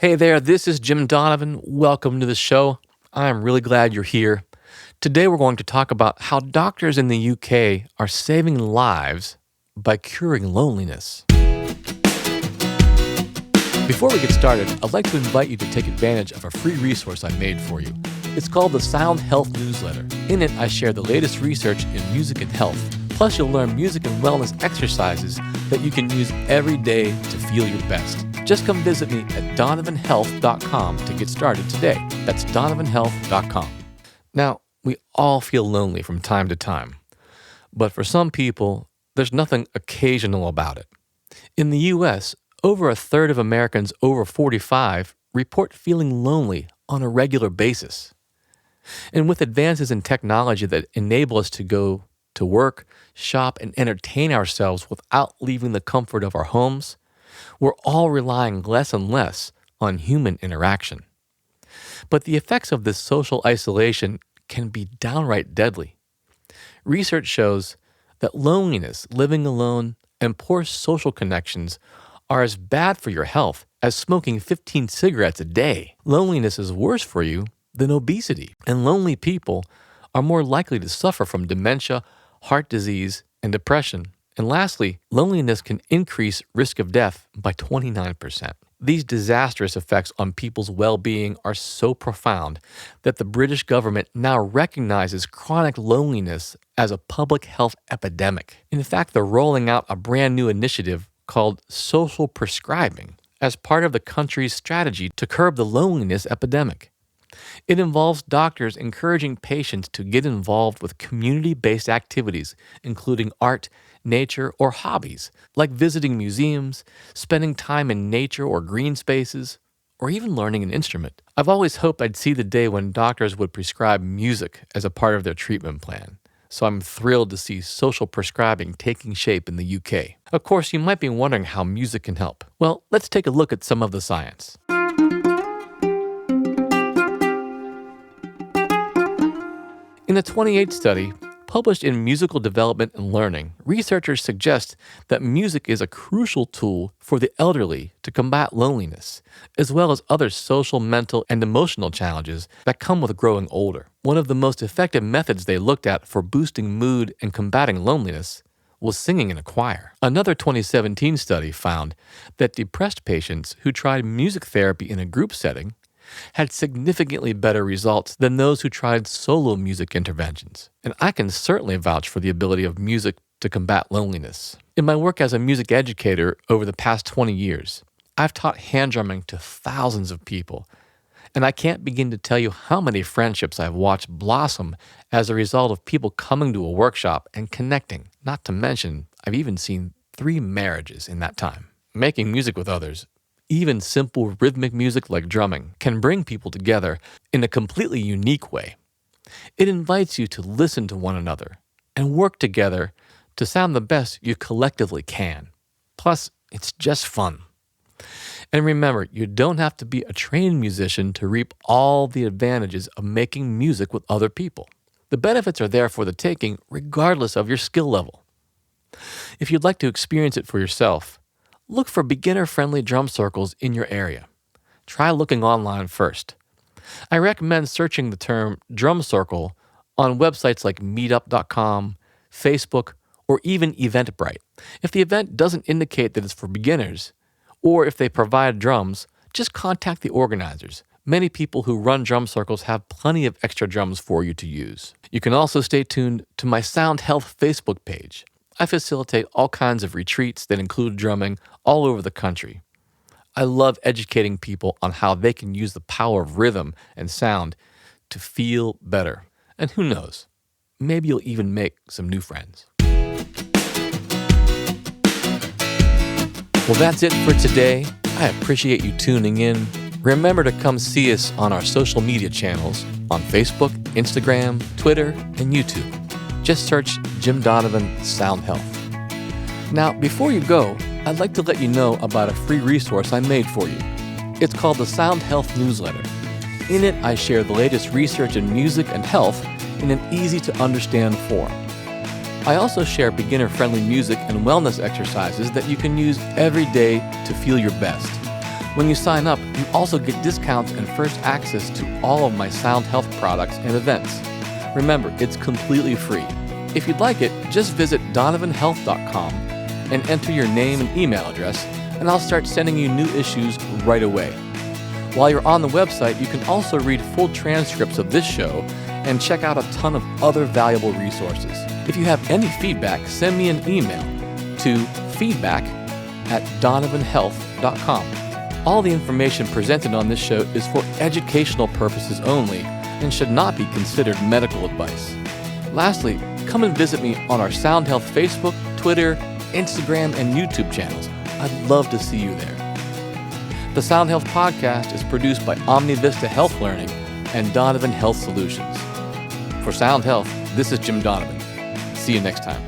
Hey there, this is Jim Donovan. Welcome to the show. I'm really glad you're here. Today we're going to talk about how doctors in the UK are saving lives by curing loneliness. Before we get started, I'd like to invite you to take advantage of a free resource I made for you. It's called the Sound Health Newsletter. In it, I share the latest research in music and health. Plus, you'll learn music and wellness exercises that you can use every day to feel your best. Just come visit me at donovanhealth.com to get started today. That's donovanhealth.com. Now, we all feel lonely from time to time, but for some people, there's nothing occasional about it. In the U.S., over a third of Americans over 45 report feeling lonely on a regular basis. And with advances in technology that enable us to go to work, shop, and entertain ourselves without leaving the comfort of our homes, we're all relying less and less on human interaction. But the effects of this social isolation can be downright deadly. Research shows that loneliness, living alone, and poor social connections are as bad for your health as smoking 15 cigarettes a day. Loneliness is worse for you than obesity, and lonely people are more likely to suffer from dementia, heart disease, and depression. And lastly, loneliness can increase risk of death by 29%. These disastrous effects on people's well-being are so profound that the British government now recognizes chronic loneliness as a public health epidemic. In fact, they're rolling out a brand new initiative called social prescribing as part of the country's strategy to curb the loneliness epidemic. It involves doctors encouraging patients to get involved with community-based activities, including art, nature, or hobbies, like visiting museums, spending time in nature or green spaces, or even learning an instrument. I've always hoped I'd see the day when doctors would prescribe music as a part of their treatment plan, so I'm thrilled to see social prescribing taking shape in the UK. Of course, you might be wondering how music can help. Well, let's take a look at some of the science. In a 2008 study published in Musical Development and Learning, researchers suggest that music is a crucial tool for the elderly to combat loneliness, as well as other social, mental, and emotional challenges that come with growing older. One of the most effective methods they looked at for boosting mood and combating loneliness was singing in a choir. Another 2017 study found that depressed patients who tried music therapy in a group setting had significantly better results than those who tried solo music interventions. And I can certainly vouch for the ability of music to combat loneliness. In my work as a music educator over the past 20 years, I've taught hand drumming to thousands of people, and I can't begin to tell you how many friendships I've watched blossom as a result of people coming to a workshop and connecting. Not to mention, I've even seen 3 marriages in that time. Making music with others, even simple rhythmic music like drumming, can bring people together in a completely unique way. It invites you to listen to one another and work together to sound the best you collectively can. Plus, it's just fun. And remember, you don't have to be a trained musician to reap all the advantages of making music with other people. The benefits are there for the taking, regardless of your skill level. If you'd like to experience it for yourself, look for beginner-friendly drum circles in your area. Try looking online first. I recommend searching the term drum circle on websites like meetup.com, Facebook, or even Eventbrite. If the event doesn't indicate that it's for beginners, or if they provide drums, just contact the organizers. Many people who run drum circles have plenty of extra drums for you to use. You can also stay tuned to my Sound Health Facebook page. I facilitate all kinds of retreats that include drumming all over the country. I love educating people on how they can use the power of rhythm and sound to feel better. And who knows, maybe you'll even make some new friends. Well, that's it for today. I appreciate you tuning in. Remember to come see us on our social media channels on Facebook, Instagram, Twitter, and YouTube. Just search Jim Donovan Sound Health. Now, before you go, I'd like to let you know about a free resource I made for you. It's called the Sound Health Newsletter. In it, I share the latest research in music and health in an easy-to-understand form. I also share beginner-friendly music and wellness exercises that you can use every day to feel your best. When you sign up, you also get discounts and first access to all of my Sound Health products and events. Remember, it's completely free. If you'd like it, just visit donovanhealth.com and enter your name and email address, and I'll start sending you new issues right away. While you're on the website, you can also read full transcripts of this show and check out a ton of other valuable resources. If you have any feedback, send me an email to feedback@donovanhealth.com. All the information presented on this show is for educational purposes only and should not be considered medical advice. Lastly, come and visit me on our Sound Health Facebook, Twitter, Instagram, and YouTube channels. I'd love to see you there. The Sound Health Podcast is produced by OmniVista Health Learning and Donovan Health Solutions. For Sound Health, this is Jim Donovan. See you next time.